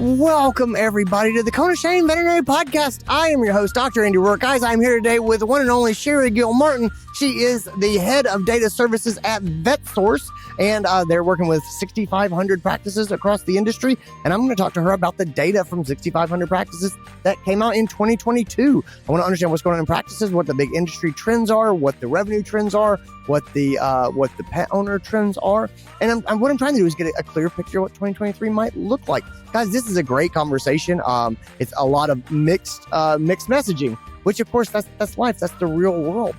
Welcome, everybody, to the Credentialed Veterinary Podcast. I am your host, Dr. DrAndyRoark. Guys, I'm here today with the one and only Sheri Gilmartin. She is the head of data services at Vetsource, and they're working with 6,500 practices across the industry. And I'm going to talk to her about the data from 6,500 practices that came out in 2022. I want to understand what's going on in practices, what the big industry trends are, what the revenue trends are, what the pet owner trends are. And what I'm trying to do is get a clear picture of what 2023 might look like. Guys, this is a great conversation. It's a lot of mixed messaging, which of course that's life. That's the real world.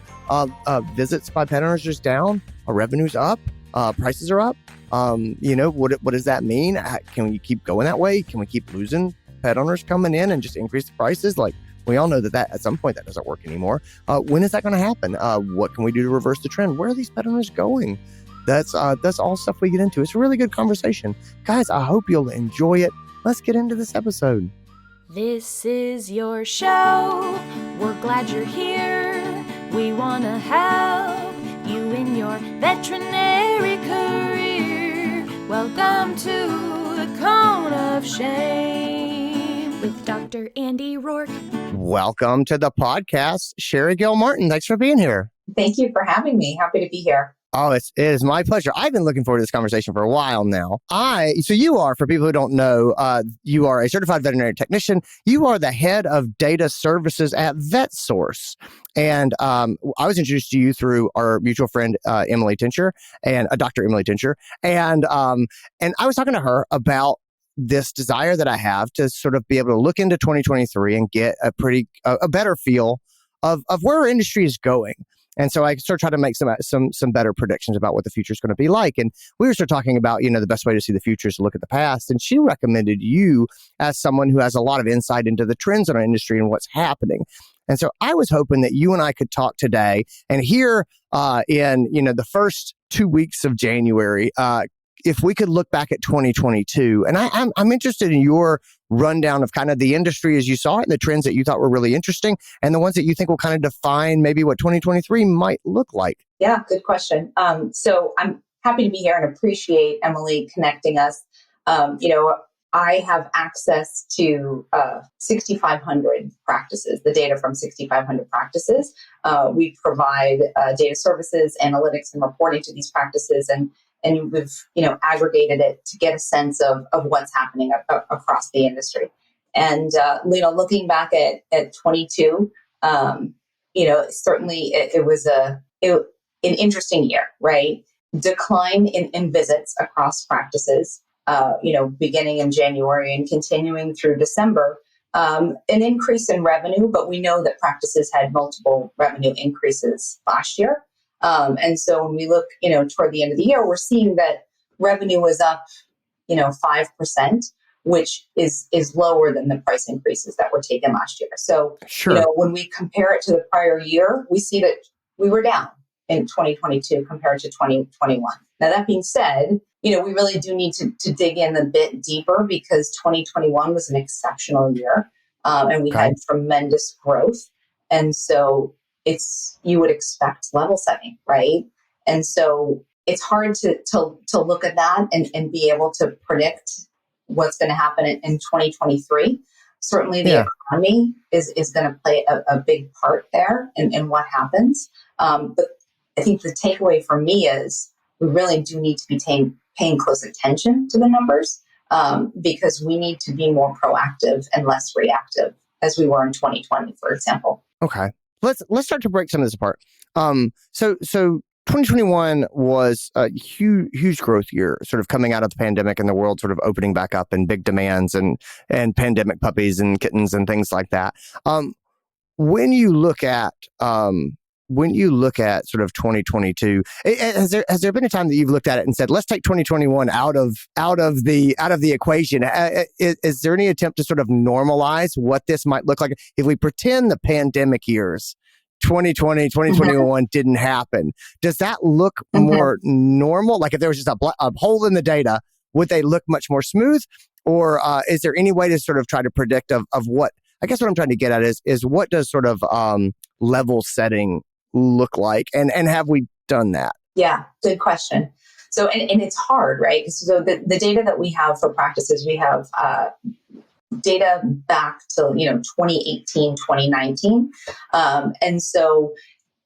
Visits by pet owners is down. Our revenue's up. Prices are up. What does that mean? Can we keep going that way? Can we keep losing pet owners coming in and just increase the prices? Like, we all know that at some point that doesn't work anymore. When is that going to happen? What can we do to reverse the trend? Where are these pet owners going? That's all stuff we get into. It's a really good conversation. Guys, I hope you'll enjoy it. Let's get into this episode. This is your show. We're glad you're here. We want to help you in your veterinary career. Welcome to the Cone of Shame with Dr. DrAndyRoark. Welcome to the podcast, Sheri Gilmartin. Thanks for being here. Thank you for having me. Happy to be here. Oh, it is my pleasure. I've been looking forward to this conversation for a while now. So you are, for people who don't know, you are a certified veterinary technician. You are the head of data services at Vetsource. And I was introduced to you through our mutual friend, Emily Tincher, and Dr. Emily Tincher. And I was talking to her about this desire that I have to sort of be able to look into 2023 and get a better feel of where our industry is going. And so I sort of try to make some better predictions about what the future is going to be like. And we were sort of talking about, the best way to see the future is to look at the past. And she recommended you as someone who has a lot of insight into the trends in our industry and what's happening. And so I was hoping that you and I could talk today and here in the first 2 weeks of January, if we could look back at 2022. And I'm interested in your rundown of kind of the industry as you saw it and the trends that you thought were really interesting and the ones that you think will kind of define maybe what 2023 might look like. Yeah, good question. So I'm happy to be here and appreciate Emily connecting us. I have access to 6,500 practices, the data from 6,500 practices. We provide data services, analytics, and reporting to these practices, and we've aggregated it to get a sense of what's happening across the industry. And looking back at 22, certainly it was an interesting year, right? Decline in visits across practices. Beginning in January and continuing through December, an increase in revenue, but we know that practices had multiple revenue increases last year. And so when we look, toward the end of the year, we're seeing that revenue was up, 5%, which is lower than the price increases that were taken last year. So, sure. When we compare it to the prior year, we see that we were down in 2022 compared to 2021. Now, that being said, we really do need to dig in a bit deeper because 2021 was an exceptional year and we had tremendous growth. And so you would expect level setting, right? And so it's hard to look at that and be able to predict what's going to happen in 2023. Certainly the economy is going to play a big part there in what happens. But I think the takeaway for me is we really do need to be paying close attention to the numbers because we need to be more proactive and less reactive as we were in 2020, for example. Okay. Let's start to break some of this apart. So 2021 was a huge growth year, sort of coming out of the pandemic and the world sort of opening back up and big demands and pandemic puppies and kittens and things like that. When you look at sort of 2022, has there been a time that you've looked at it and said, let's take 2021 out of the equation? Is there any attempt to sort of normalize what this might look like if we pretend the pandemic years, 2020, 2021 didn't happen? Does that look more normal? Like if there was just a hole in the data, would they look much more smooth? Or is there any way to sort of try to predict of what, I guess what I'm trying to get at is what does sort of level setting look like? And have we done that? Yeah, good question. So, and it's hard, right? So the data that we have for practices, we have data back to, 2018, 2019. And so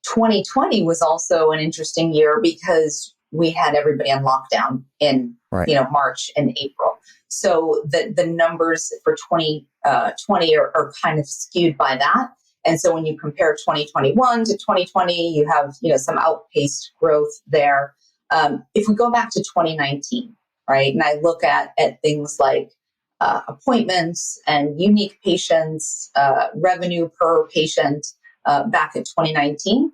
2020 was also an interesting year because we had everybody on lockdown in, March and April. So the numbers for 2020 are kind of skewed by that. And so when you compare 2021 to 2020, you have, some outpaced growth there. If we go back to 2019, right, and I look at things like appointments and unique patients, revenue per patient back in 2019,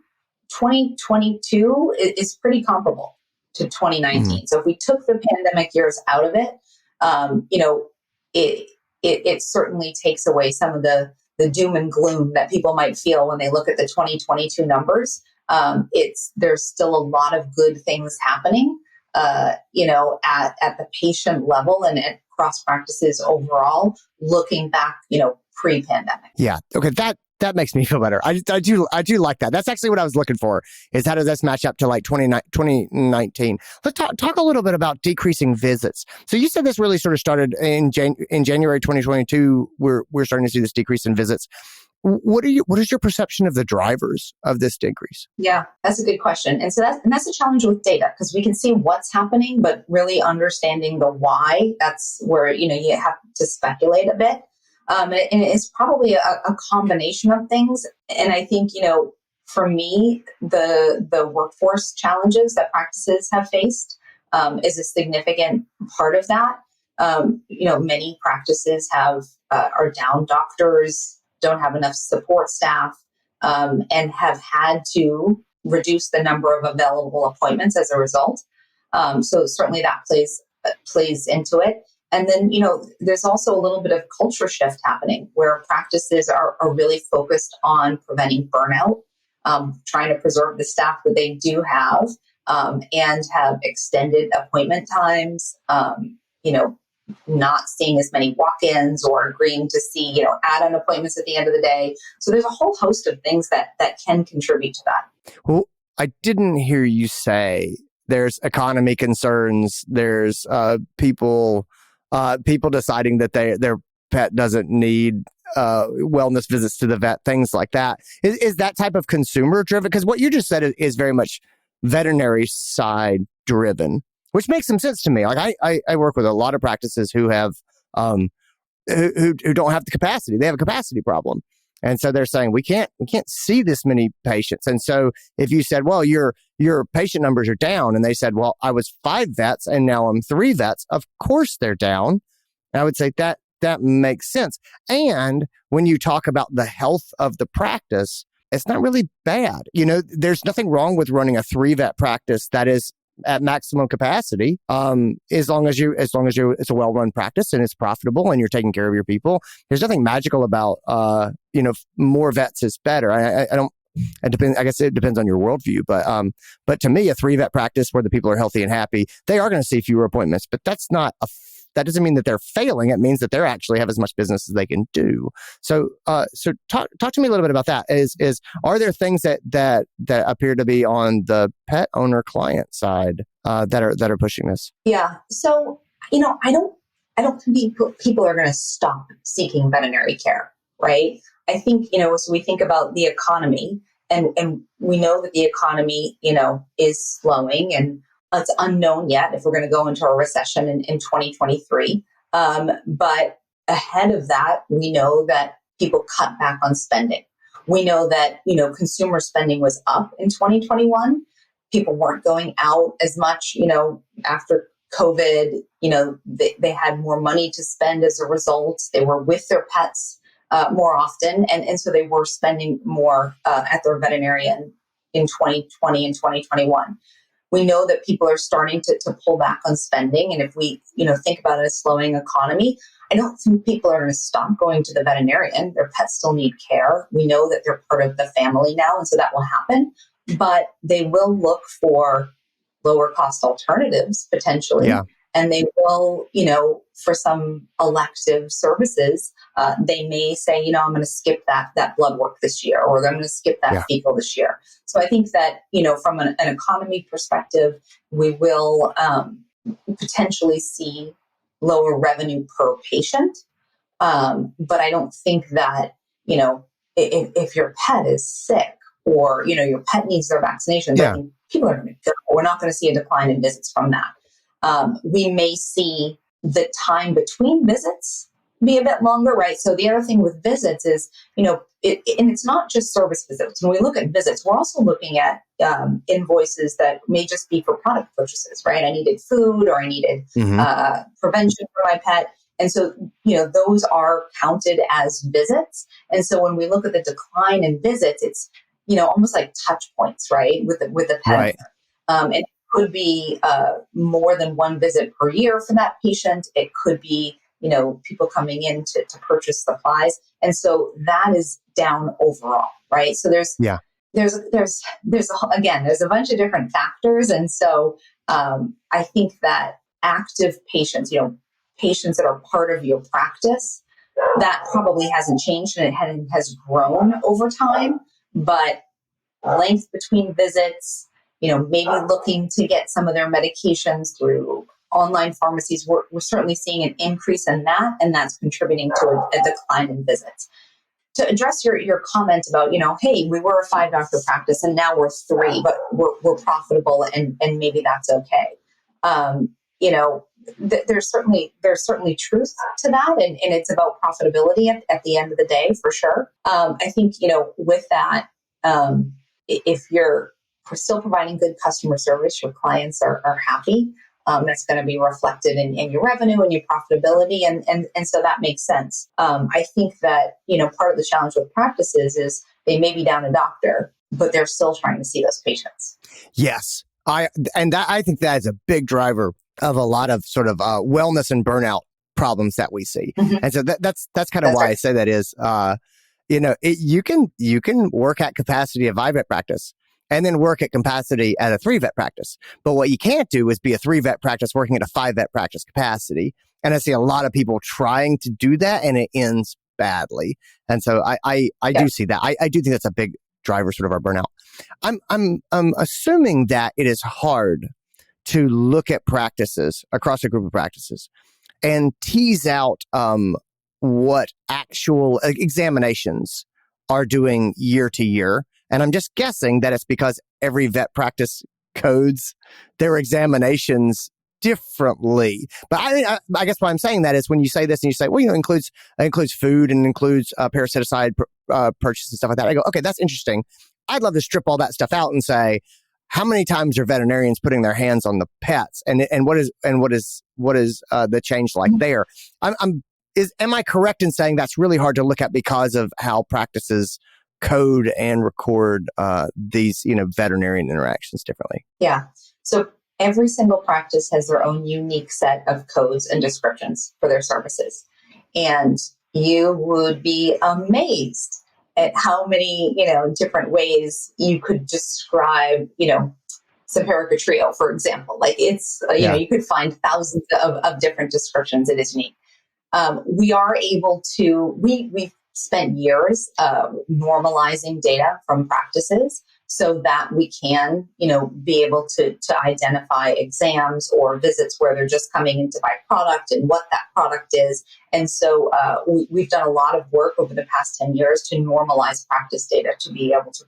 2022 is pretty comparable to 2019. So if we took the pandemic years out of it, it certainly takes away some of the doom and gloom that people might feel when they look at the 2022 numbers. There's still a lot of good things happening, at the patient level and at cross practices overall, looking back, pre-pandemic. Yeah. Okay. That makes me feel better. I do like that. That's actually what I was looking for, is how does this match up to like 2019? Let's talk a little bit about decreasing visits. So you said this really sort of started in January 2022. We're starting to see this decrease in visits. What is your perception of the drivers of this decrease? Yeah, that's a good question. And so that's a challenge with data, because we can see what's happening, but really understanding the why, that's where, you have to speculate a bit. And it's probably a combination of things. And I think, for me, the workforce challenges that practices have faced is a significant part of that. Many practices are down doctors, don't have enough support staff, and have had to reduce the number of available appointments as a result. So certainly that plays into it. And then, there's also a little bit of culture shift happening where practices are really focused on preventing burnout, trying to preserve the staff that they do have, and have extended appointment times, not seeing as many walk-ins or agreeing to see, add-on appointments at the end of the day. So there's a whole host of things that can contribute to that. Well, I didn't hear you say there's economy concerns. There's people deciding that their pet doesn't need wellness visits to the vet, things like that. Is that type of consumer driven? Because what you just said is very much veterinary side driven, which makes some sense to me. Like I work with a lot of practices who have who don't have the capacity. They have a capacity problem. And so they're saying we can't see this many patients. And so if you said, well, your patient numbers are down, and they said, well, I was 5 vets and now I'm 3 vets, of course they're down. And I would say that makes sense. And when you talk about the health of the practice, it's not really bad. There's nothing wrong with running a 3 vet practice that is at maximum capacity, as long as it's a well-run practice and it's profitable and you're taking care of your people. There's nothing magical about, more vets is better. It depends. I guess it depends on your worldview, but to me, a 3 vet practice where the people are healthy and happy, they are going to see fewer appointments, but that doesn't mean that they're failing. It means that they actually have as much business as they can do. So talk to me a little bit about that. Are there things that appear to be on the pet owner client side that are pushing this? Yeah. So I don't think people are going to stop seeking veterinary care, right? I think so we think about the economy, and we know that the economy is slowing, and it's unknown yet if we're going to go into a recession in 2023. But ahead of that, we know that people cut back on spending. We know that, consumer spending was up in 2021. People weren't going out as much, after COVID. They had more money to spend as a result. They were with their pets more often. And so they were spending more at their veterinarian in 2020 and 2021. We know that people are starting to pull back on spending. And if we, think about a slowing economy, I don't think people are going to stop going to the veterinarian. Their pets still need care. We know that they're part of the family now, and so that will happen. But they will look for lower cost alternatives potentially. Yeah. And they will, for some elective services, they may say, I'm going to skip that blood work this year, or I'm going to skip that fecal this year. So I think that, from an economy perspective, we will potentially see lower revenue per patient. But I don't think that, if your pet is sick or, your pet needs their vaccinations, I think people are going to go. We're not going to see a decline in visits from that. We may see the time between visits be a bit longer, right? So the other thing with visits is, and it's not just service visits. When we look at visits, we're also looking at invoices that may just be for product purchases, right? I needed food or I needed prevention for my pet. And so, those are counted as visits. And so when we look at the decline in visits, it's, almost like touch points, right? With the pet. Right. And it could be more than one visit per year for that patient. It could be, people coming in to purchase supplies. And so that is down overall, right? So there's a bunch of different factors. And so I think that active patients, patients that are part of your practice, that probably hasn't changed and it has grown over time. But length between visits, maybe looking to get some of their medications through online pharmacies, we're certainly seeing an increase in that, and that's contributing to a decline in visits. To address your comment about, hey, we were a 5-doctor practice and now we're 3, but we're profitable and maybe that's okay. There's certainly truth to that, and it's about profitability at the end of the day, for sure. I think, with that, if you're still providing good customer service, your clients are happy. That's going to be reflected in your revenue and your profitability. And so that makes sense. I think that, part of the challenge with practices is they may be down a doctor, but they're still trying to see those patients. Yes. I think that is a big driver of a lot of sort of wellness and burnout problems that we see. And so that's kind of why I say that is, you can work at capacity of 5-vet practice and then work at capacity at a 3-vet practice. But what you can't do is be a 3-vet practice working at a 5-vet practice capacity. And I see a lot of people trying to do that, and it ends badly. And so I do see that. I do think that's a big driver sort of our burnout. I'm assuming that it is hard to look at practices across a group of practices and tease out what actual examinations are doing year to year. And I'm just guessing that it's because every vet practice codes their examinations differently. But I guess why I'm saying that is when you say this and you say, well, it includes food and includes parasiticide purchases and stuff like that. I go, okay, that's interesting. I'd love to strip all that stuff out and say, how many times are veterinarians putting their hands on the pets, and what is the change like there? Am I correct in saying that's really hard to look at because of how practices code and record these veterinarian interactions differently? Yeah. So every single practice has their own unique set of codes and descriptions for their services, and you would be amazed at how many, different ways you could describe, Simparica Trio, for example. Like it's, you could find thousands of different descriptions. It is unique. We are able to, we've spent years normalizing data from practices so that we can, be able to identify exams or visits where they're just coming in to buy product and what that product is. And so we've done a lot of work over the past 10 years to normalize practice data to be able to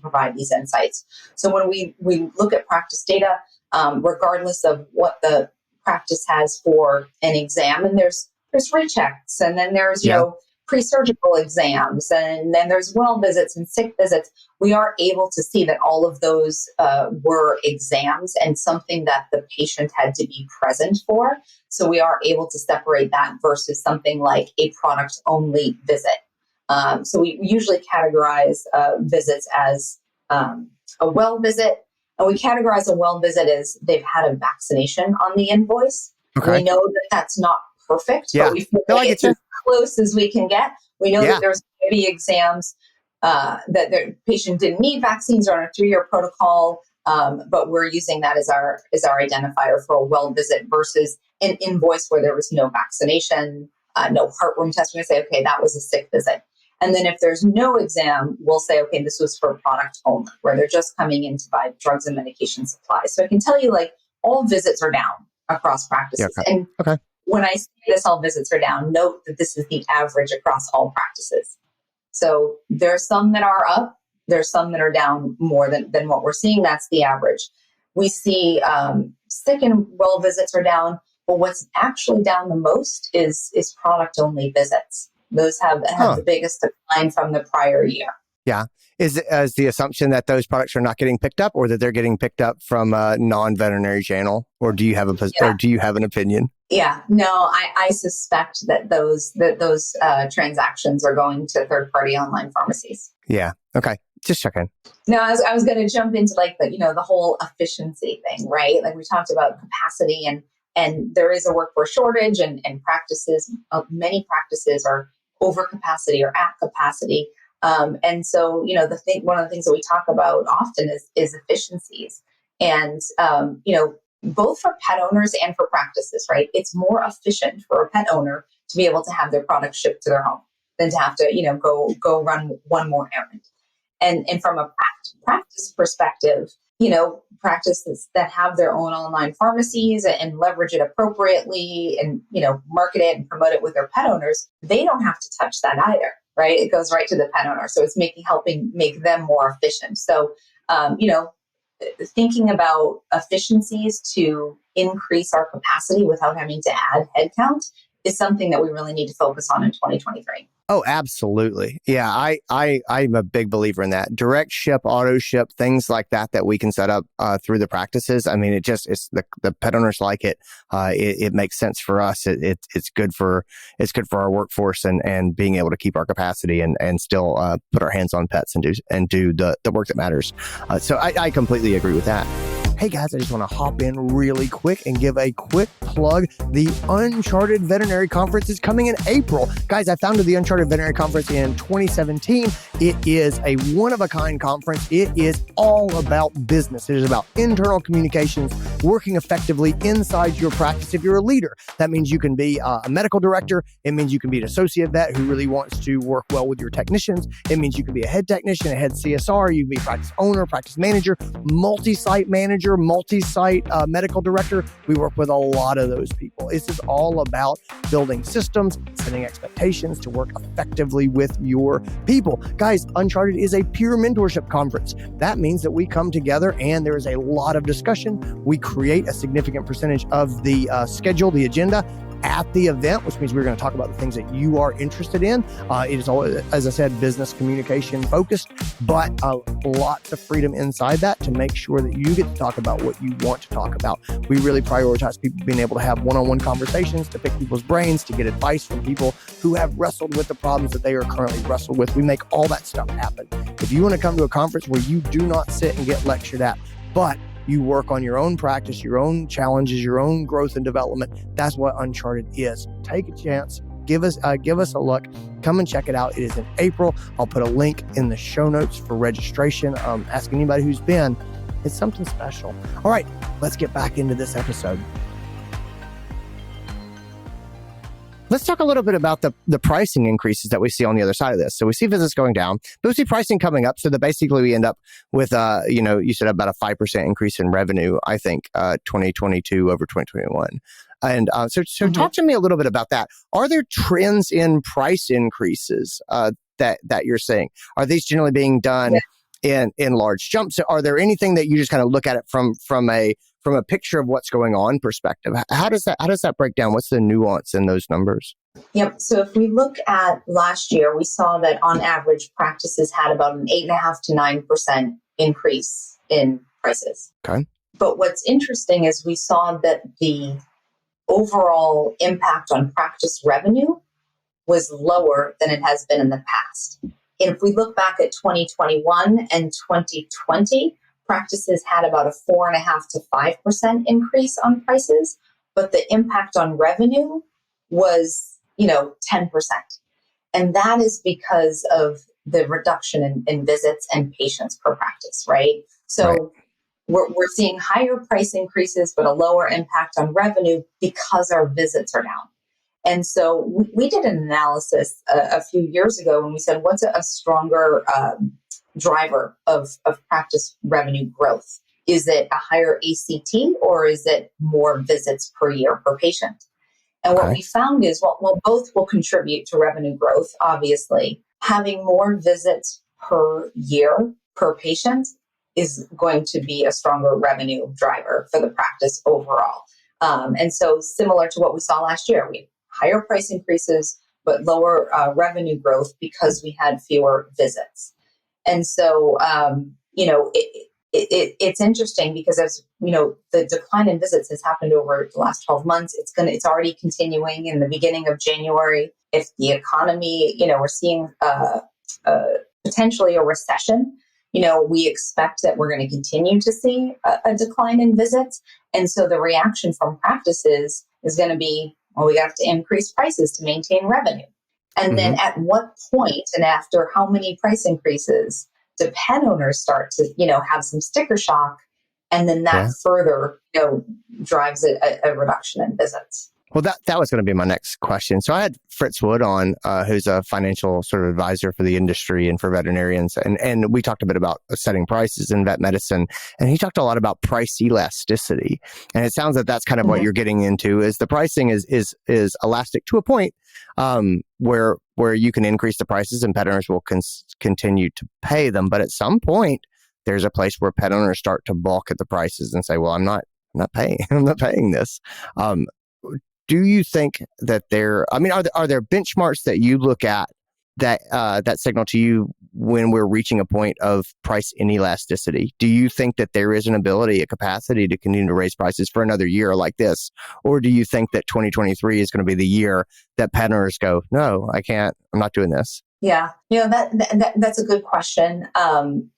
provide these insights. So when we look at practice data, regardless of what the practice has for an exam, and there's rechecks, and then there's, pre-surgical exams, and then there's well visits and sick visits, we are able to see that all of those were exams and something that the patient had to be present for. So we are able to separate that versus something like a product-only visit. So we usually categorize visits as a well visit, and we categorize a well visit as they've had a vaccination on the invoice. Okay. We know that that's not perfect, but we feel like it's as close as we can get. We know that there's going to be exams that the patient didn't need vaccines or on a 3-year protocol, but we're using that as our identifier for a well visit versus an invoice where there was no vaccination, no heartworm test. We're going to say, okay, that was a sick visit. And then if there's no exam, we'll say, okay, this was for product only, where they're just coming in to buy drugs and medication supplies. So I can tell you, like, all visits are down across practices. And when I say this, all visits are down, note that this is the average across all practices. So there are some that are up. There's some that are down more than what we're seeing. That's the average. We see sick and well visits are down, but what's actually down the most is product-only visits. Those have the biggest decline from the prior year. Yeah. Is the assumption that those products are not getting picked up, or that they're getting picked up from a non-veterinary channel? Or do you have an opinion? Yeah, no, I suspect that those transactions are going to third-party online pharmacies. Yeah. Okay. Just checking. No, I was going to jump into like the whole efficiency thing, right? Like we talked about capacity, and there is a workforce shortage, and practices, many practices are over capacity or at capacity. And so, one of the things that we talk about often is efficiencies, and both for pet owners and for practices, right? It's more efficient for a pet owner to be able to have their product shipped to their home than to have to, go run one more errand. And from a practice perspective, practices that have their own online pharmacies and leverage it appropriately and, market it and promote it with their pet owners, they don't have to touch that either, right? It goes right to the pet owner. So it's helping make them more efficient. So, thinking about efficiencies to increase our capacity without having to add headcount is something that we really need to focus on in 2023. Oh, absolutely. Yeah, I'm a big believer in that. Direct ship, auto ship, things like that we can set up through the practices. I mean, it's the pet owners like it. It makes sense for us. It's good for our workforce and being able to keep our capacity and still put our hands on pets and do the work that matters. So I completely agree with that. Hey guys, I just want to hop in really quick and give a quick plug. The Uncharted Veterinary Conference is coming in April. Guys, I founded the Uncharted Veterinary Conference in 2017. It is a one-of-a-kind conference. It is all about business. It is about internal communications, working effectively inside your practice. If you're a leader, that means you can be a medical director. It means you can be an associate vet who really wants to work well with your technicians. It means you can be a head technician, a head CSR. You can be a practice owner, practice manager, multi-site manager, multi-site medical director. We work with a lot of those people. This is all about building systems, setting expectations to work effectively with your people. Guys, Uncharted is a peer mentorship conference. That means that we come together and there is a lot of discussion. We create a significant percentage of the schedule, the agenda, at the event, which means we're going to talk about the things that you are interested in. It is always, as I said, business communication focused, but lots of freedom inside that to make sure that you get to talk about what you want to talk about. We really prioritize people being able to have one-on-one conversations, to pick people's brains, to get advice from people who have wrestled with the problems that they are currently wrestled with. We make all that stuff happen. If you want to come to a conference where you do not sit and get lectured at, but you work on your own practice, your own challenges, your own growth and development, that's what Uncharted is. Take a chance. Give us a look. Come and check it out. It is in April. I'll put a link in the show notes for registration. Ask anybody who's been. It's something special. All right, let's get back into this episode. Let's talk a little bit about the pricing increases that we see on the other side of this. So we see visits going down, but we see pricing coming up. So that basically we end up with, you said about a 5% increase in revenue, I think, 2022 over 2021. And so talk to me a little bit about that. Are there trends in price increases that you're seeing? Are these generally being done in large jumps? Are there anything that you just kind of look at it from a picture of what's going on perspective? How does that break down? What's the nuance in those numbers? Yep. So if we look at last year, we saw that on average practices had about an 8.5% to 9% increase in prices. Okay. But what's interesting is we saw that the overall impact on practice revenue was lower than it has been in the past. And if we look back at 2021 and 2020, practices had about a 4.5% to 5% increase on prices, but the impact on revenue was, 10%. And that is because of the reduction in visits and patients per practice, right? So right. We're seeing higher price increases, but a lower impact on revenue because our visits are down. And so we did an analysis a few years ago when we said, what's a stronger driver of practice revenue growth? Is it a higher ACT or is it more visits per year per patient? And what Okay. we found is, well, both will contribute to revenue growth, obviously. Having more visits per year per patient is going to be a stronger revenue driver for the practice overall. And so similar to what we saw last year, we had higher price increases, but lower revenue growth because we had fewer visits. And so, it's interesting because as you know, the decline in visits has happened over the last 12 months. It's already continuing in the beginning of January. If the economy, we're seeing potentially a recession, we expect that we're going to continue to see a decline in visits. And so the reaction from practices is going to be, well, we have to increase prices to maintain revenue. And then at what point and after how many price increases do pet owners start to, have some sticker shock? And then that further, drives a reduction in visits. Well, that was going to be my next question. So I had Fritz Wood on, who's a financial sort of advisor for the industry and for veterinarians. And we talked a bit about setting prices in vet medicine. And he talked a lot about price elasticity. And it sounds like that's kind of what you're getting into, is the pricing is elastic to a point where you can increase the prices and pet owners will continue to pay them. But at some point, there's a place where pet owners start to balk at the prices and say, well, I'm not paying this. Do you think that are there benchmarks that you look at that signal to you when we're reaching a point of price inelasticity? Do you think that there is an ability, a capacity to continue to raise prices for another year like this? Or do you think that 2023 is going to be the year that pet owners go, no, I can't, I'm not doing this? Yeah, that's a good question.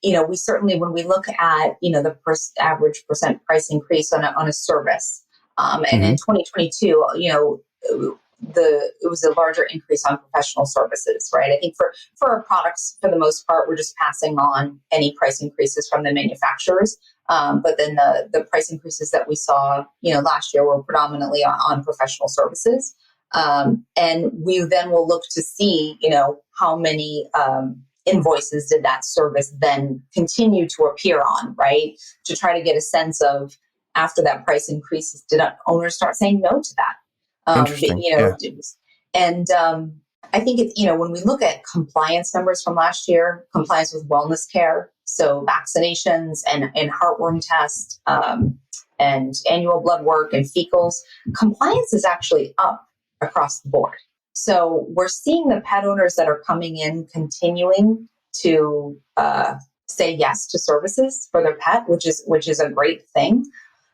We certainly, when we look at, the average percent price increase on a service, and in 2022, it was a larger increase on professional services, right? I think for our products, for the most part, we're just passing on any price increases from the manufacturers. But then the price increases that we saw, last year were predominantly on professional services. And we then will look to see, how many invoices did that service then continue to appear on, right? To try to get a sense of, after that price increase, did owners start saying no to that? Interesting. And I think it's, when we look at compliance numbers from last year, compliance with wellness care, so vaccinations and heartworm tests, and annual blood work and fecals, compliance is actually up across the board. So we're seeing the pet owners that are coming in continuing to say yes to services for their pet, which is a great thing.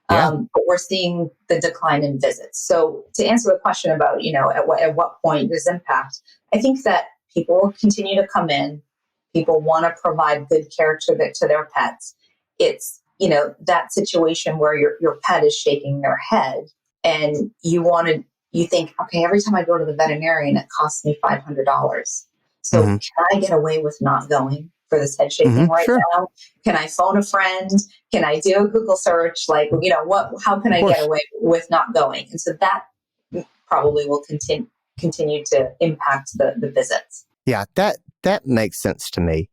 But we're seeing the decline in visits. So to answer the question about, at what point does impact, I think that people will continue to come in. People want to provide good care to their pets. It's, that situation where your pet is shaking their head and you think, okay, every time I go to the veterinarian, it costs me $500. So can I get away with not going for this head shaking now? Can I phone a friend? Can I do a Google search? Like, how can I get away with not going? And so that probably will continue to impact the visits. Yeah, that makes sense to me.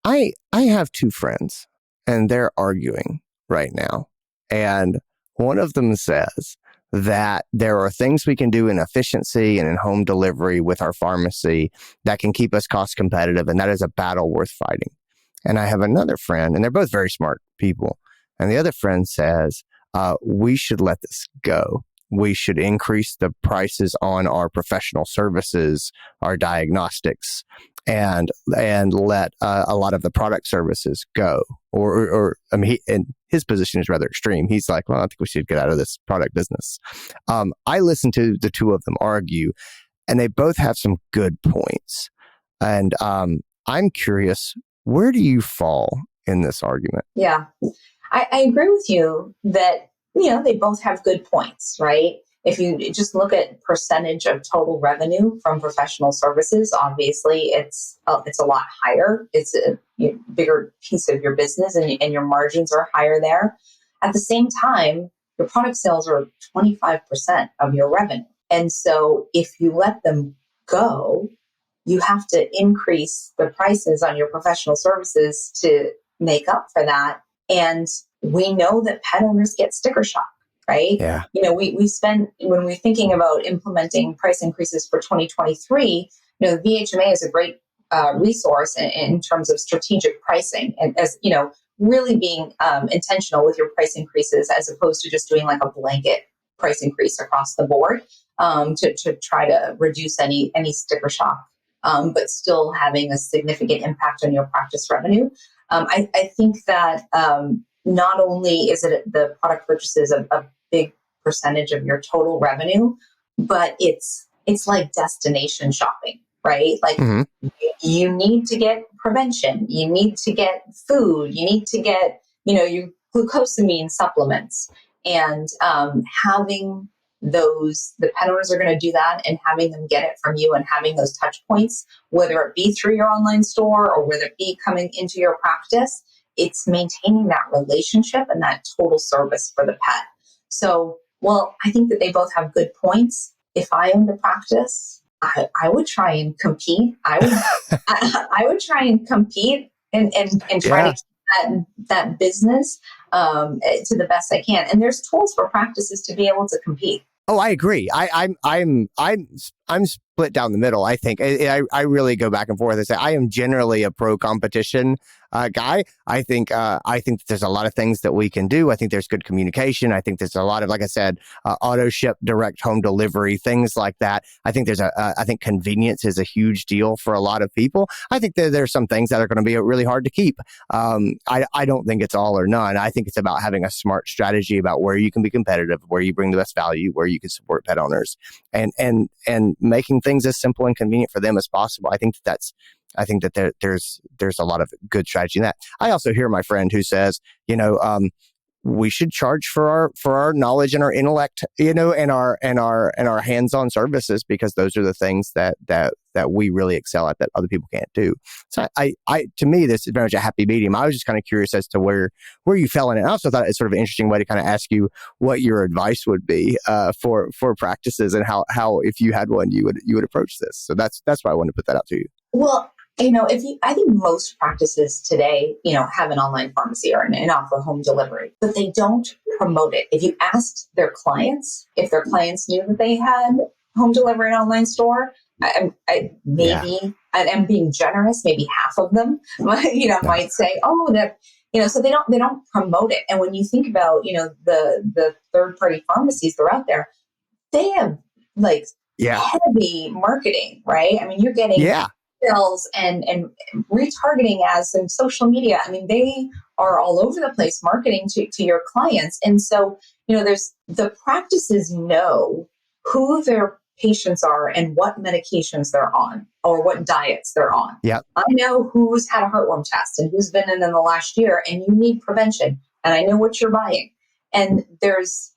I have two friends and they're arguing right now. And one of them says that there are things we can do in efficiency and in home delivery with our pharmacy that can keep us cost competitive. And that is a battle worth fighting. And I have another friend, and they're both very smart people. And the other friend says, we should let this go. We should increase the prices on our professional services, our diagnostics, and let a lot of the product services go. And his position is rather extreme. He's like, well, I think we should get out of this product business. I listened to the two of them argue, and they both have some good points. And I'm curious, where do you fall in this argument? Yeah, I agree with you that, they both have good points, right? If you just look at percentage of total revenue from professional services, obviously it's a lot higher. It's a bigger piece of your business and your margins are higher there. At the same time, your product sales are 25% of your revenue. And so if you let them go, you have to increase the prices on your professional services to make up for that. And we know that pet owners get sticker shock. right? Yeah. We spent, when we're thinking about implementing price increases for 2023, the VHMA is a great resource in terms of strategic pricing, and as really being intentional with your price increases as opposed to just doing like a blanket price increase across the board, to try to reduce any sticker shock, but still having a significant impact on your practice revenue. I think that not only is it the product purchases a big percentage of your total revenue, but it's like destination shopping, right? Like you need to get prevention, you need to get food, you need to get your glucosamine supplements, and having the pet owners are going to do that, and having them get it from you, and having those touch points, whether it be through your online store or whether it be coming into your practice, it's maintaining that relationship and that total service for the pet. So, well, I think that they both have good points. If I owned a practice, I would try and compete. I would try and compete and try to keep that business to the best I can. And there's tools for practices to be able to compete. Oh, I agree. I'm split down the middle. I think I really go back and forth. I say I am generally a pro competition guy. I think that there's a lot of things that we can do. I think there's good communication. I think there's a lot of, like I said, auto ship, direct home delivery, things like that. I think I think convenience is a huge deal for a lot of people. I think there's some things that are going to be really hard to keep. I don't think it's all or none. I think it's about having a smart strategy about where you can be competitive, where you bring the best value, where you can support pet owners, and making things as simple and convenient for them as possible. I think that there's a lot of good strategy in that. I also hear my friend who says, we should charge for our knowledge and our intellect, and our hands-on services, because those are the things that we really excel at that other people can't do. So to me, this is very much a happy medium. I was just kind of curious as to where you fell in it. I also thought it's sort of an interesting way to kind of ask you what your advice would be for practices, and how if you had one, you would approach this. So that's why I wanted to put that out to you. Well, I think most practices today, have an online pharmacy and offer home delivery, but they don't promote it. If you asked their clients, if their clients knew that they had home delivery and online store, I'm being generous, maybe half of them, might say, oh, that, so they don't promote it. And when you think about, the third-party pharmacies that are out there, they have heavy marketing, right? I mean, you're getting bills and retargeting ads and social media. I mean, they are all over the place marketing to your clients. And so, there's the practices know who their patients are and what medications they're on or what diets they're on. Yeah. I know who's had a heartworm test and who's been in the last year, and you need prevention, and I know what you're buying. And there's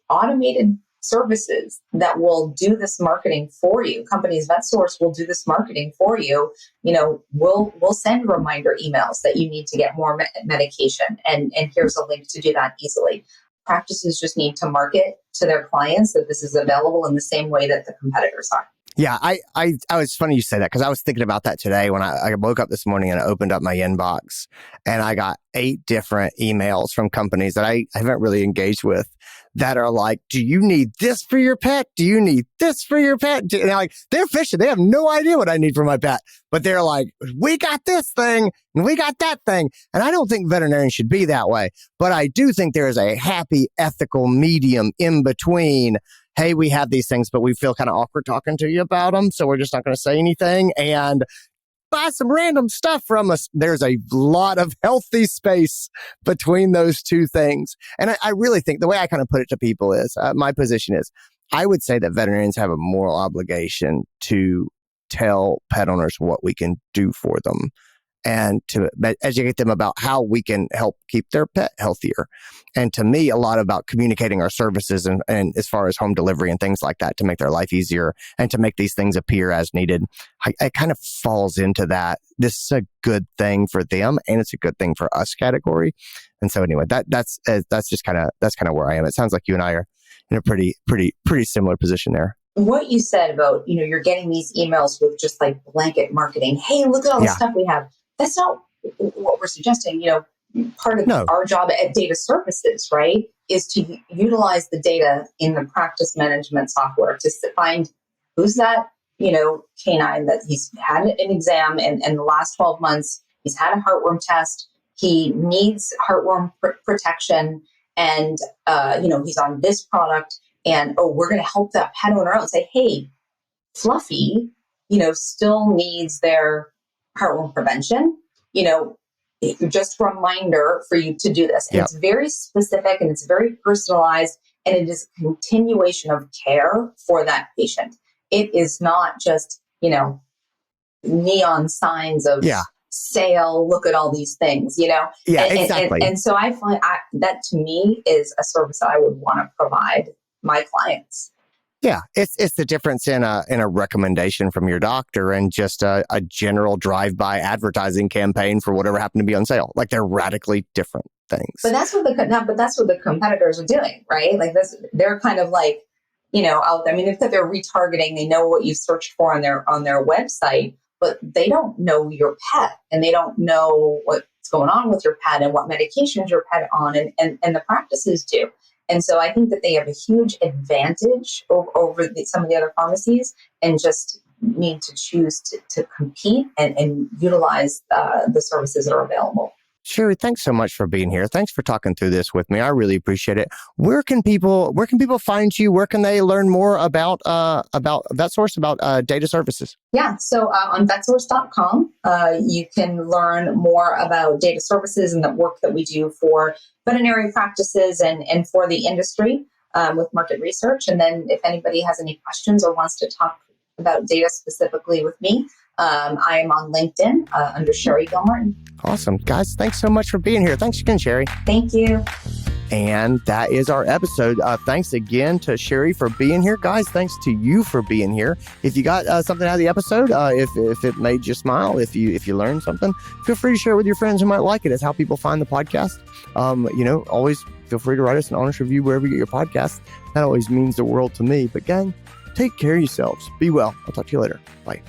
automated services that will do this marketing for you. Companies, VetSource will do this marketing for you. We'll send reminder emails that you need to get more medication, and here's a link to do that easily. Practices just need to market to their clients that this is available in the same way that the competitors are. Yeah, I was funny you say that, because I was thinking about that today when I woke up this morning and I opened up my inbox, and I got 8 different emails from companies that I haven't really engaged with that are like, do you need this for your pet? Do you need this for your pet? And they're fishing. They have no idea what I need for my pet, but they're like, we got this thing and we got that thing. And I don't think veterinarians should be that way, but I do think there is a happy, ethical medium in between. Hey, we have these things, but we feel kind of awkward talking to you about them, so we're just not going to say anything and buy some random stuff from us. There's a lot of healthy space between those two things. And I really think the way I kind of put it to people is, my position is, I would say that veterinarians have a moral obligation to tell pet owners what we can do for them, and to educate them about how we can help keep their pet healthier. And to me, a lot about communicating our services and as far as home delivery and things like that to make their life easier and to make these things appear as needed. It kind of falls into that. This is a good thing for them and it's a good thing for us category. And so anyway, that's just kind of where I am. It sounds like you and I are in a pretty similar position there. What you said about, you're getting these emails with just like blanket marketing. Hey, look at all the stuff we have. That's not what we're suggesting. part of our job at data services, right, is to utilize the data in the practice management software to find who's that, canine that he's had an exam and in the last 12 months, he's had a heartworm test, he needs heartworm protection, and, he's on this product, and, we're going to help that pet owner out and say, hey, Fluffy, still needs their heartworm prevention, just a reminder for you to do this. And it's very specific and it's very personalized, and it is a continuation of care for that patient. It is not just, neon signs of sale, look at all these things, Yeah, exactly. And so I find that to me is a service that I would want to provide my clients. Yeah, it's the difference in a recommendation from your doctor and just a general drive-by advertising campaign for whatever happened to be on sale. Like, they're radically different things. But that's what the competitors are doing, right? Like they're kind of like, if they're retargeting, they know what you searched for on their website, but they don't know your pet and they don't know what's going on with your pet and what medications your pet on, and the practices do. And so I think that they have a huge advantage over some of the other pharmacies, and just need to choose to compete and utilize the services that are available. Sheri, thanks so much for being here. Thanks for talking through this with me. I really appreciate it. Where can people find you? Where can they learn more about VetSource, about data services? Yeah, so on vetsource.com, you can learn more about data services and the work that we do for veterinary practices and for the industry with market research. And then if anybody has any questions or wants to talk about data specifically with me, I am on LinkedIn under Sheri Gilmartin. Awesome. Guys, thanks so much for being here. Thanks again, Sheri. Thank you. And that is our episode. Thanks again to Sheri for being here. Guys, thanks to you for being here. If you got something out of the episode, if it made you smile, if you learned something, feel free to share it with your friends who might like it. It's how people find the podcast. Always feel free to write us an honest review wherever you get your podcasts. That always means the world to me. But gang, take care of yourselves. Be well. I'll talk to you later. Bye.